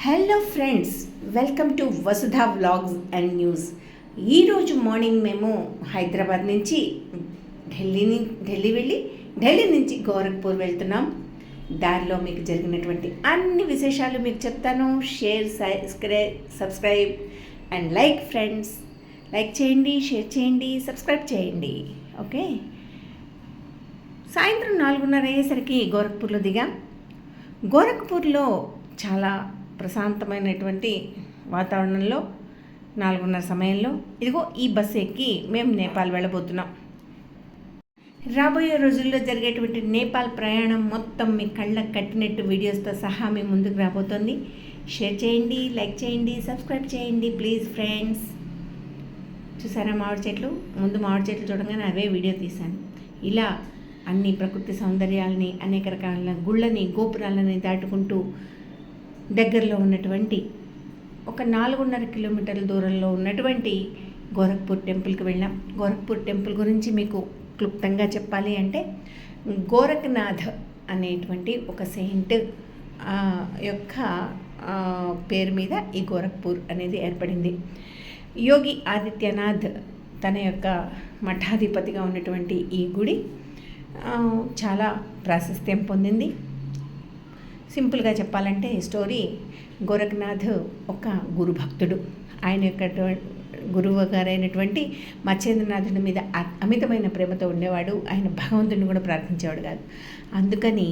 Hello friends, welcome to Vasudha vlogs and news. ఈరోజు morning మేము హైదరాబాద్ నుంచి ఢిల్లీ నుంచి గోరఖ్పూర్ వెళ్తున్నాం. దారిలో మీకు జరిగినటువంటి అన్ని విశేషాలు మీకు చెప్తాను. Share, subscribe and like friends. Like చేయండి, షేర్ చేయండి, సబ్స్క్రైబ్ చేయండి. ఓకే. సాయంత్రం 4:30 అయ్యేసరికి గోరఖ్పూర్లో దిగాం. గోరఖ్పూర్లో చాలా ప్రశాంతమైనటువంటి వాతావరణంలో 4:30 సమయంలో ఇదిగో ఈ బస్సు ఎక్కి మేము నేపాల్ వెళ్ళబోతున్నాం. రాబోయే రోజుల్లో జరిగేటువంటి నేపాల్ ప్రయాణం మొత్తం మీ కళ్ళకు కట్టినట్టు వీడియోస్తో సహా మీ ముందుకు రాబోతోంది. షేర్ చేయండి, లైక్ చేయండి, సబ్స్క్రైబ్ చేయండి ప్లీజ్ ఫ్రెండ్స్. చూసారా మామిడి చెట్లు? ముందు మామిడి చెట్లు చూడగానే అవే వీడియో తీశాను. ఇలా అన్ని ప్రకృతి సౌందర్యాలని, అనేక రకాల గుళ్ళని, గోపురాలని దాటుకుంటూ దగ్గరలో ఉన్నటువంటి ఒక 4.5 కిలోమీటర్ల దూరంలో ఉన్నటువంటి గోరఖ్పూర్ టెంపుల్కి వెళ్ళాం. గోరఖ్పూర్ టెంపుల్ గురించి మీకు క్లుప్తంగా చెప్పాలి అంటే, గోరఖ్నాథ్ అనేటువంటి ఒక సెయింట్ యొక్క పేరు మీద ఈ గోరఖ్పూర్ అనేది ఏర్పడింది. యోగి ఆదిత్యనాథ్ తన యొక్క మఠాధిపతిగా ఉన్నటువంటి ఈ గుడి చాలా ప్రాశస్త్యం పొందింది. సింపుల్గా చెప్పాలంటే స్టోరీ, గోరఖ్నాథ్ ఒక గురు భక్తుడు. ఆయన యొక్క గురువు గారైనటువంటి మత్స్యేంద్రనాథుడి మీద అమితమైన ప్రేమతో ఉండేవాడు. ఆయన భగవంతుడిని కూడా ప్రార్థించేవాడు కాదు. అందుకని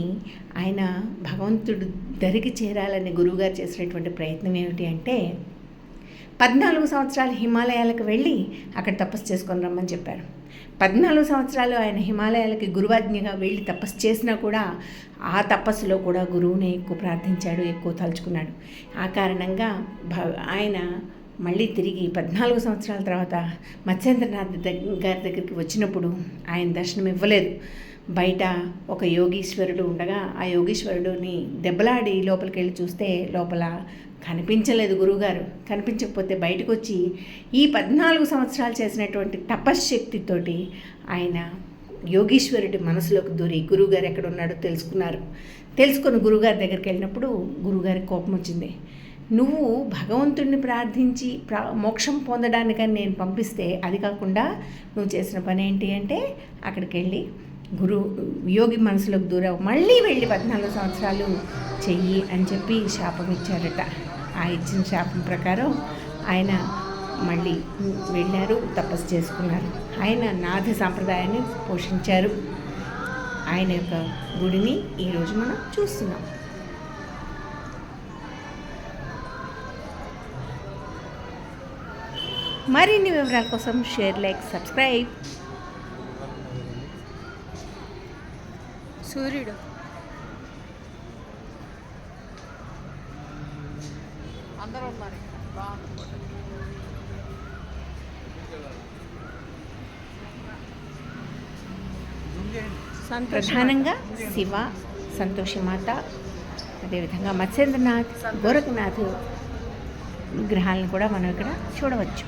ఆయన భగవంతుడు దరికి చేరాలని గురువుగారు చేసినటువంటి ప్రయత్నం ఏమిటి అంటే, 14 సంవత్సరాలు హిమాలయాలకు వెళ్ళి అక్కడ తపస్సు చేసుకొని రమ్మని చెప్పారు. 14 సంవత్సరాలు ఆయన హిమాలయాలకి గురువాజ్ఞగా వెళ్ళి తపస్సు చేసినా కూడా ఆ తపస్సులో కూడా గురువుని ఎక్కువ ప్రార్థించాడు, ఎక్కువ తలుచుకున్నాడు. ఆ కారణంగా ఆయన మళ్ళీ తిరిగి 14 సంవత్సరాల తర్వాత మత్స్యేంద్రనాథ్ గారి దగ్గరికి వచ్చినప్పుడు ఆయన దర్శనం ఇవ్వలేదు. బయట ఒక యోగీశ్వరుడు ఉండగా ఆ యోగీశ్వరుడిని దెబ్బలాడి లోపలికి వెళ్ళి చూస్తే లోపల కనిపించలేదు గురువుగారు. కనిపించకపోతే బయటకు వచ్చి ఈ 14 సంవత్సరాలు చేసినటువంటి తపశ్శక్తితోటి ఆయన యోగీశ్వరుడి మనసులోకి దూరి గురువుగారు ఎక్కడ ఉన్నాడో తెలుసుకొని గురువుగారి దగ్గరికి వెళ్ళినప్పుడు గురువుగారికి కోపం వచ్చింది. నువ్వు భగవంతుడిని ప్రార్థించి మోక్షం పొందడానికని నేను పంపిస్తే, అది కాకుండా నువ్వు చేసిన పని ఏంటి అంటే అక్కడికి వెళ్ళి యోగి మనసులోకి దూరావు, మళ్ళీ వెళ్ళి 14 సంవత్సరాలు చెయ్యి అని చెప్పి శాపం ఇచ్చారట. ఆ ఇచ్చిన శాపం ప్రకారం ఆయన మళ్ళీ వెళ్ళారు, తపస్సు చేసుకున్నారు. ఆయన నాథ సాంప్రదాయాన్ని పోషించారు. ఆయన యొక్క గుడిని ఈరోజు మనం చూస్తున్నాం. మరిన్ని వివరాల కోసం షేర్, లైక్, సబ్స్క్రైబ్. సూర్యుడు అందరూ ఉన్నారు. ప్రధానంగా శివ, సంతోషమాత, అదేవిధంగా మత్స్యేంద్రనాథ్, గోరఖ్నాథ్ విగ్రహాలను కూడా మనం ఇక్కడ చూడవచ్చు.